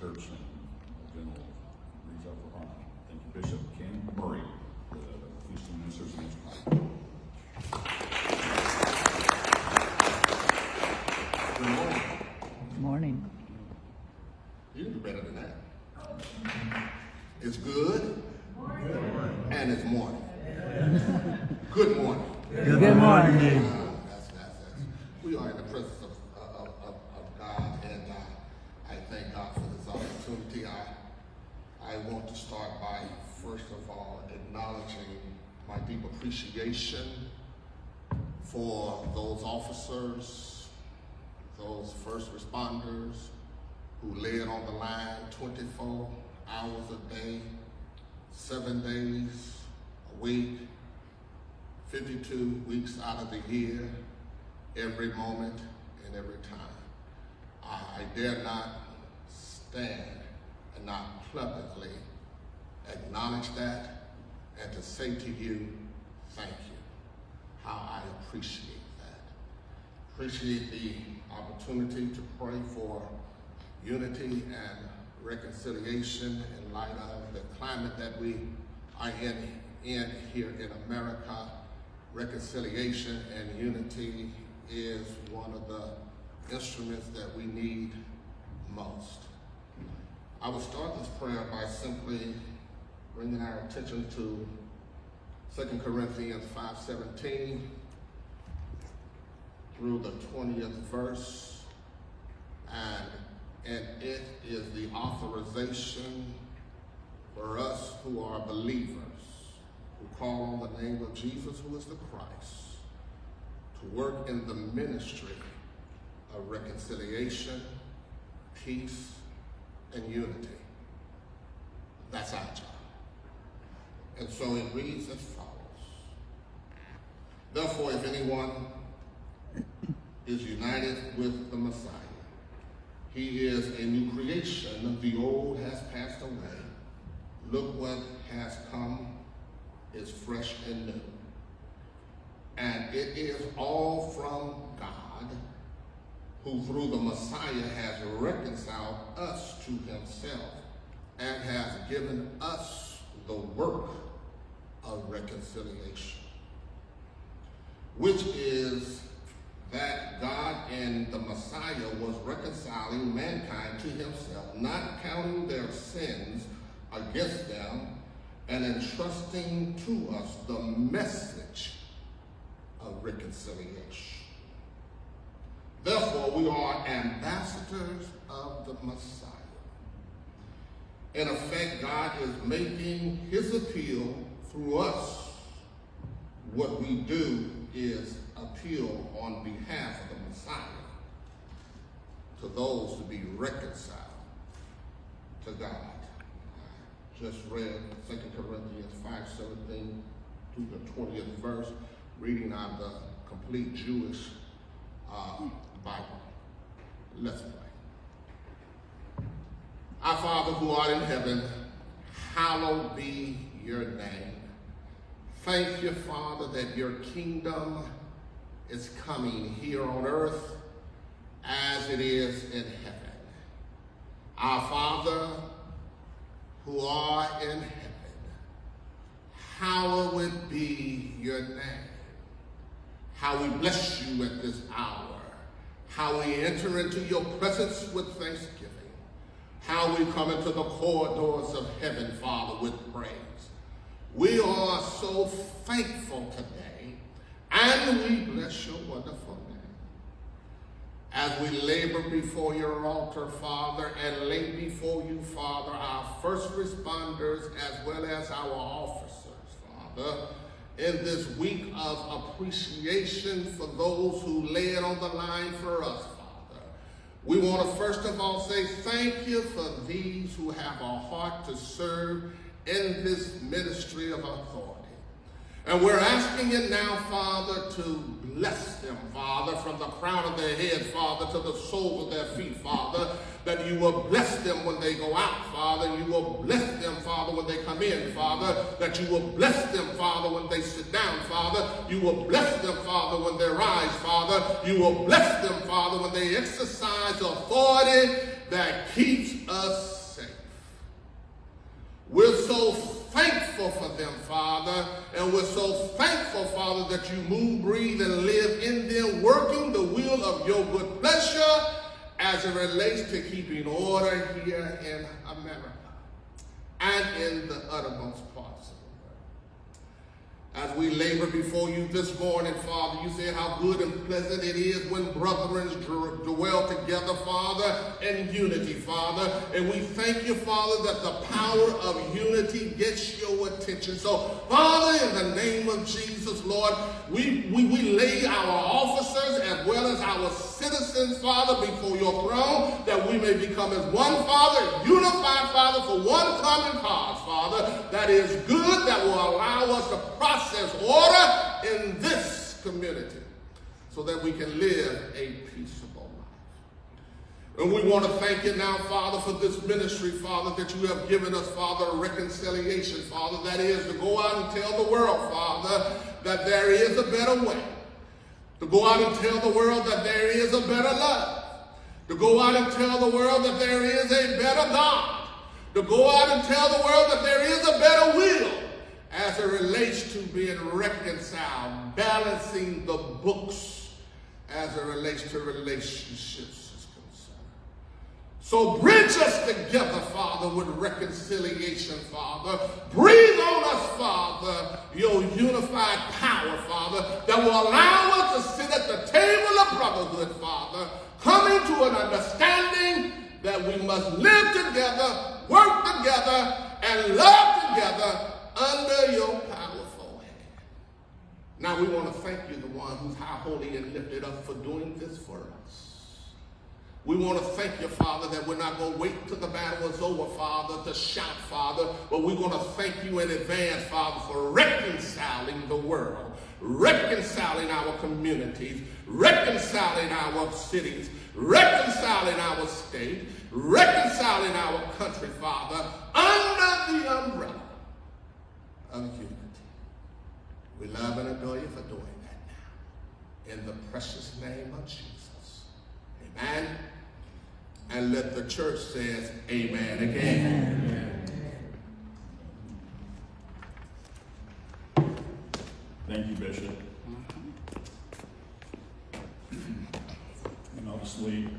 church and general reads out for honor. Thank you, Bishop Ken Murray, the Houston Ministers and Instruments. Good morning. Good morning. You can do better than that. It's good and it's morning. Good morning. Good morning. That's. We are in the presence of God, and I thank God for this opportunity. I want to start by, first of all, acknowledging my deep appreciation for those officers, those first responders who lay it on the line 24 hours a day, 7 days a week, 52 weeks out of the year, every moment and every time. I dare not stand and not publicly acknowledge that and to say to you, thank you. How I appreciate that. Appreciate the opportunity to pray for unity and reconciliation in light of the climate that we are in here in America. Reconciliation and unity is one of the instruments that we need most. I will start this prayer by simply bringing our attention to 2 Corinthians 5:17 through the 20th verse, and it is the authorization for us who are believers, who call on the name of Jesus, who is the Christ, to work in the ministry of reconciliation, peace, and unity. That's our job. And so it reads as follows. Therefore, if anyone is united with the Messiah, he is a new creation. The old has passed away. Look what has come is fresh and new. And it is all from God, who through the Messiah has reconciled us to himself and has given us the work of reconciliation, which is that God in the Messiah was reconciling mankind to himself, not counting their sins against them, and entrusting to us the message of reconciliation. Therefore, we are ambassadors of the Messiah. In effect, God is making his appeal through us. What we do is appeal on behalf of the Messiah to those to be reconciled to God. I just read 2 Corinthians 5:17 through the 20th verse, reading out the complete Jewish Bible. Let's pray. Our Father who art in heaven, hallowed be your name. Thank you, Father, that your kingdom is coming here on earth as it is in heaven. Our Father who art in heaven, hallowed be your name. How we bless you at this hour. How we enter into your presence with thanksgiving. How we come into the corridors of heaven, Father, with praise. We are so thankful today, and we bless your wonderful name. As we labor before your altar, Father, and lay before you, Father, our first responders as well as our officers, Father, in this week of appreciation for those who lay it on the line for us, Father. We want to first of all say thank you for these who have a heart to serve in this ministry of authority. And we're asking you now, Father, to bless them, Father, from the crown of their head, Father, to the soles of their feet, Father, that you will bless them when they go out, Father. You will bless them, Father, when they come in, Father, that you will bless them, Father, when they sit down, Father. You will bless them, Father, when they rise, Father. You will bless them, Father, when they exercise authority that keeps us safe. We're so thankful for them, Father, and we're so thankful, Father, that you move, breathe, and live in them, working the will of your good pleasure as it relates to keeping order here in America and in the uttermost parts of the world. As we labor before you this morning, Father, you said how good and pleasant it is when brethren dwell together, Father, in unity, Father. And we thank you, Father, that the power of unity gets your attention. So, Father, in the name of Jesus, Lord, we lay our officers as well as our citizens, Father, before your throne, that we may become as one, Father, unified, Father, for one common cause, Father, that is good, that will allow us to process order in this community so that we can live a peaceable life. And we want to thank you now, Father, for this ministry, Father, that you have given us, Father, reconciliation, Father, that is to go out and tell the world, Father, that there is a better way. To go out and tell the world that there is a better love. To go out and tell the world that there is a better God. To go out and tell the world that there is a better will as it relates to being reconciled, balancing the books as it relates to relationships is concerned. So bridge us together, Father, with reconciliation, Father. Breathe on us, Father, your unified power, Father, that will allow us to sit at the table of brotherhood, Father, coming to an understanding that we must live together, work together, and love together under your powerful hand. Now we want to thank you, the one who's high, holy, and lifted up, for doing this for us. We want to thank you, Father, that we're not going to wait till the battle is over, Father, to shout, Father, but we're going to thank you in advance, Father, for reconciling the world, reconciling our communities, reconciling our cities, reconciling our state, reconciling our country, Father, under the umbrella of unity. We love and adore you for doing that now. In the precious name of Jesus. Amen. And let the church says amen again. Amen. Thank you, Bishop. And obviously,